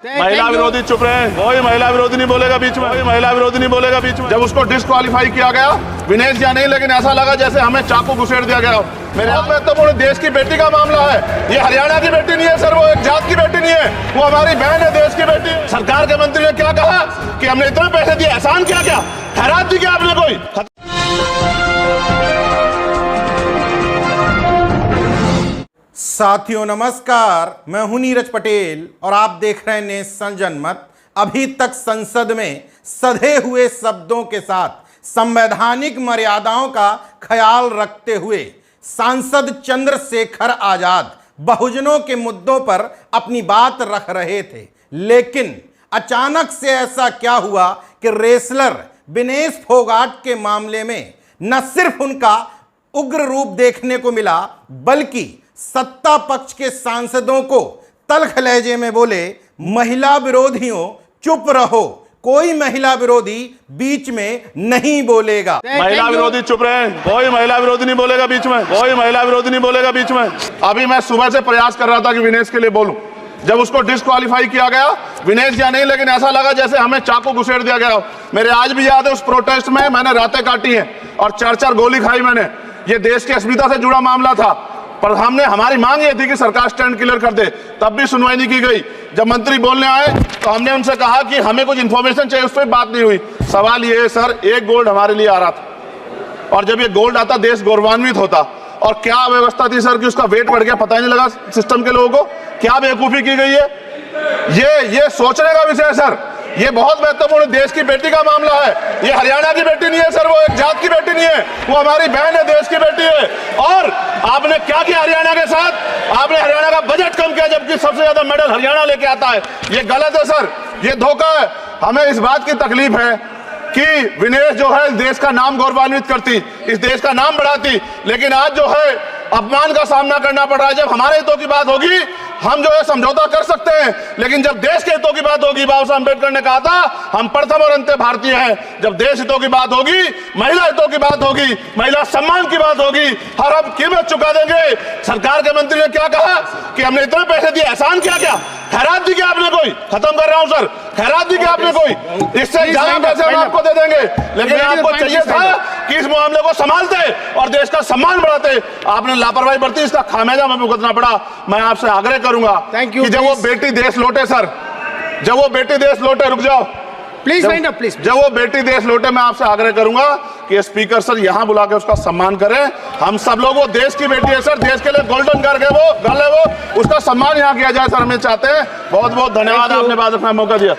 महिला विरोधी चुप रहे, कोई महिला विरोधी नहीं बोलेगा बीच में, कोई महिला विरोधी नहीं बोलेगा बीच में। जब उसको डिस्क्वालीफाई किया गया विनेश या नहीं, लेकिन ऐसा लगा जैसे हमें चाकू घुसेड़ दिया गया। मेरे हाथ में तो पूरे देश की बेटी का मामला है। ये हरियाणा की बेटी नहीं है सर, वो एक जात की बेटी नहीं है, वो हमारी बहन है, देश की बेटी। सरकार के मंत्री ने क्या कहा कि हमने इतने पैसे दिए, एहसान क्या क्या खैरात दी क्या आपने कोई? साथियों नमस्कार, मैं हूं नीरज पटेल और आप देख रहे हैं नेशन जनमत। अभी तक संसद में सधे हुए शब्दों के साथ संवैधानिक मर्यादाओं का ख्याल रखते हुए सांसद चंद्रशेखर आजाद बहुजनों के मुद्दों पर अपनी बात रख रहे थे, लेकिन अचानक से ऐसा क्या हुआ कि रेसलर विनेश फोगाट के मामले में न सिर्फ उनका उग्र रूप देखने को मिला, बल्कि सत्ता पक्ष के सांसदों को तल्ख लहजे में बोले, महिला विरोधियों चुप रहो, कोई महिला विरोधी बीच में नहीं बोलेगा। महिला विरोधी चुप रहे, कोई महिला विरोधी नहीं बोलेगा बीच में, कोई महिला विरोधी नहीं बोलेगा बीच में। अभी मैं सुबह से प्रयास कर रहा था कि विनेश के लिए बोलूं। जब उसको डिस्क्वालीफाई किया गया विनेश या नहीं, लेकिन ऐसा लगा जैसे हमें चाकू घुसेड़ दिया गया। मेरे आज भी याद है उस प्रोटेस्ट में मैंने रातें काटी हैं और 4-4 गोली खाई मैंने। ये देश की अस्मिता से जुड़ा मामला था, पर हमारी मांग ये थी कि सरकार स्टैंड क्लियर कर दे, तब भी सुनवाई नहीं की गई। जब मंत्री बोलने आए तो हमने उनसे कहा कि हमें कुछ इंफॉर्मेशन चाहिए, उस पर बात नहीं हुई। सवाल ये है सर, एक गोल्ड हमारे लिए आ रहा था और जब ये गोल्ड आता देश गौरवान्वित होता, और क्या व्यवस्था थी सर कि उसका वेट बढ़ गया, पता ही नहीं लगा सिस्टम के लोगों को। क्या बेवकूफी की गई है, ये सोचने का विषय है सर। ये बहुत महत्वपूर्ण देश की बेटी का मामला है। ये हरियाणा की बेटी नहीं है सर, वो एक जात की बेटी नहीं है, वो हमारी बहन है, देश की बेटी है। और आपने क्या किया हरियाणा के साथ? आपने हरियाणा का बजट कम किया, जबकि सबसे ज्यादा मेडल हरियाणा लेके आता है। ये गलत है सर, ये धोखा है। हमें इस बात की तकलीफ है कि विनेश जो है देश का नाम गौरवान्वित करती, इस देश का नाम बढ़ाती, लेकिन आज जो है अपमान का सामना करना पड़ रहा है। जब हमारे हितों की बात होगी हम जो है समझौता कर सकते हैं, लेकिन जब देश के हितों की बात होगी, बाबा साहब अम्बेडकर ने कहा था हम प्रथम और अंत्य भारतीय हैं। जब देश हितों की बात होगी, महिला हितों की बात होगी, महिला सम्मान की बात होगी, हर हम कीमत चुका देंगे। सरकार के मंत्री ने क्या कहा कि हमने इतने पैसे दिए, एहसान क्या क्या खैरात दी क्या आपने कोई? खत्म कर रहा हूं सर, खैरात दी क्या आपने कोई? इससे ज्यादा पैसे हम आपको दे देंगे, लेकिन आपको चाहिए था कि इस मामले को संभालते और देश का सम्मान बढ़ाते। आपने लापरवाही बरती, इसका खामियाजा हमें भुगतना पड़ा। मैं आपसे आग्रह करूंगा कि जब वो बेटी देश लौटे सर, जब वो बेटी देश लौटे, रुक जाओ प्लीज, प्लीज, जब वो बेटी देश लौटे, मैं आपसे आग्रह करूंगा कि स्पीकर सर यहां बुला के उसका सम्मान करें। हम सब लोग, वो देश की बेटी है सर, देश के लिए गोल्डन गर्ल है वो, गर्ल है वो, उसका सम्मान यहां किया जाए सर, हमें चाहते हैं। बहुत बहुत धन्यवाद, आपने बात रखने का मौका दिया।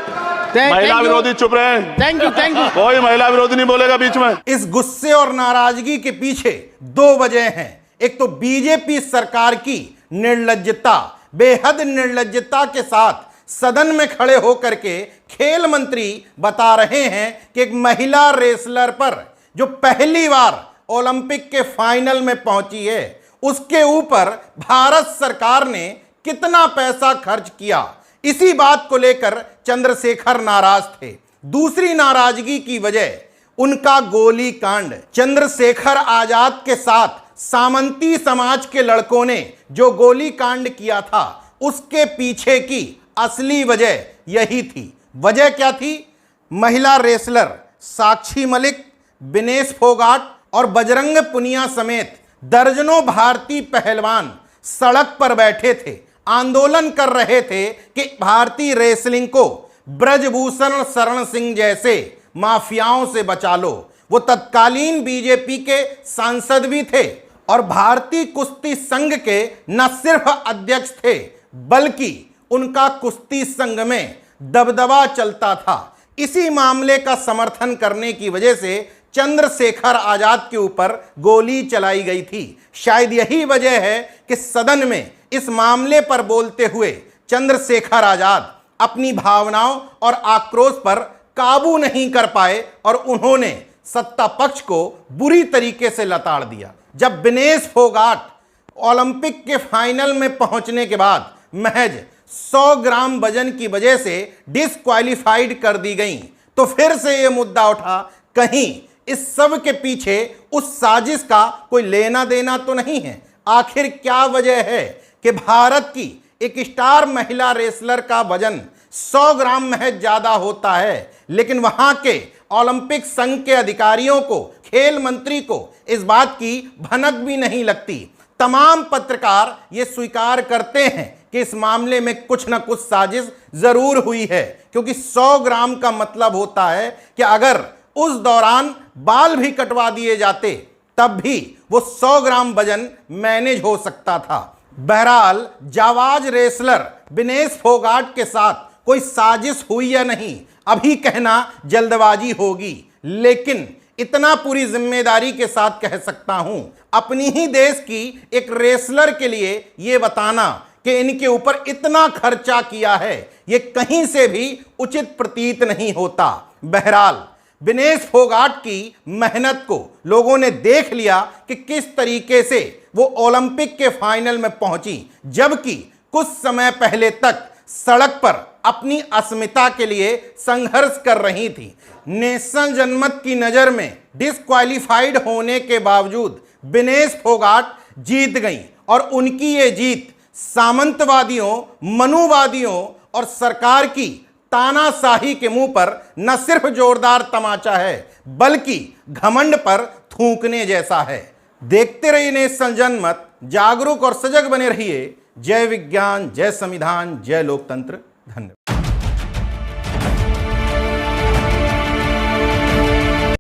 महिला विरोधी चुप रहे, थैंक यू, कोई महिला विरोधी नहीं बोलेगा बीच में। इस गुस्से और नाराजगी के पीछे दो वजह हैं। एक तो बीजेपी सरकार की निर्लज्जता, बेहद निर्लज्जता के साथ सदन में खड़े होकर के खेल मंत्री बता रहे हैं कि एक महिला रेसलर पर जो पहली बार ओलंपिक के फाइनल में पहुंची है, उसके ऊपर भारत सरकार ने कितना पैसा खर्च किया। इसी बात को लेकर चंद्रशेखर नाराज थे। दूसरी नाराजगी की वजह उनका गोली कांड। चंद्रशेखर आजाद के साथ सामंती समाज के लड़कों ने जो गोली कांड किया था, उसके पीछे की असली वजह यही थी। वजह क्या थी? महिला रेसलर साक्षी मलिक, विनेश फोगाट और बजरंग पुनिया समेत दर्जनों भारतीय पहलवान सड़क पर बैठे थे, आंदोलन कर रहे थे कि भारतीय रेसलिंग को ब्रजभूषण शरण सिंह जैसे माफियाओं से बचा लो। वो तत्कालीन बीजेपी के सांसद भी थे और भारतीय कुश्ती संघ के न सिर्फ अध्यक्ष थे, बल्कि उनका कुश्ती संघ में दबदबा चलता था। इसी मामले का समर्थन करने की वजह से चंद्रशेखर आजाद के ऊपर गोली चलाई गई थी। शायद यही वजह है कि सदन में इस मामले पर बोलते हुए चंद्रशेखर आजाद अपनी भावनाओं और आक्रोश पर काबू नहीं कर पाए और उन्होंने सत्ता पक्ष को बुरी तरीके से लताड़ दिया। जब विनेश फोगाट ओलंपिक के फाइनल में पहुंचने के बाद महज 100 ग्राम वजन की वजह से डिस्क्वालीफाइड कर दी गई, तो फिर से यह मुद्दा उठा, कहीं इस सब के पीछे उस साजिश का कोई लेना देना तो नहीं है। आखिर क्या वजह है कि भारत की एक स्टार महिला रेसलर का वजन 100 ग्राम महज ज्यादा होता है, लेकिन वहां के ओलंपिक संघ के अधिकारियों को, खेल मंत्री को इस बात की भनक भी नहीं लगती। तमाम पत्रकार ये स्वीकार करते हैं कि इस मामले में कुछ ना कुछ साजिश जरूर हुई है, क्योंकि 100 ग्राम का मतलब होता है कि अगर उस दौरान बाल भी कटवा दिए जाते तब भी वो 100 ग्राम वजन मैनेज हो सकता था। बहरहाल जाबाज रेसलर विनेश फोगाट के साथ कोई साजिश हुई या नहीं, अभी कहना जल्दबाजी होगी, लेकिन इतना पूरी जिम्मेदारी के साथ कह सकता हूं, अपनी ही देश की एक रेसलर के लिए यह बताना कि इनके ऊपर इतना खर्चा किया है, यह कहीं से भी उचित प्रतीत नहीं होता। बहरहाल विनेश फोगाट की मेहनत को लोगों ने देख लिया कि किस तरीके से वो ओलंपिक के फाइनल में पहुंची, जबकि कुछ समय पहले तक सड़क पर अपनी अस्मिता के लिए संघर्ष कर रही थी। नेशनल जनमत की नज़र में डिस्क्वालीफाइड होने के बावजूद विनेश फोगाट जीत गई और उनकी ये जीत सामंतवादियों, मनुवादियों और सरकार की तानाशाही के मुंह पर न सिर्फ जोरदार तमाचा है, बल्कि घमंड पर थूकने जैसा है। देखते रहिए नेशनल जनमत, जागरूक और सजग बने रहिए। जय विज्ञान, जय संविधान, जय लोकतंत्र। धन्यवाद।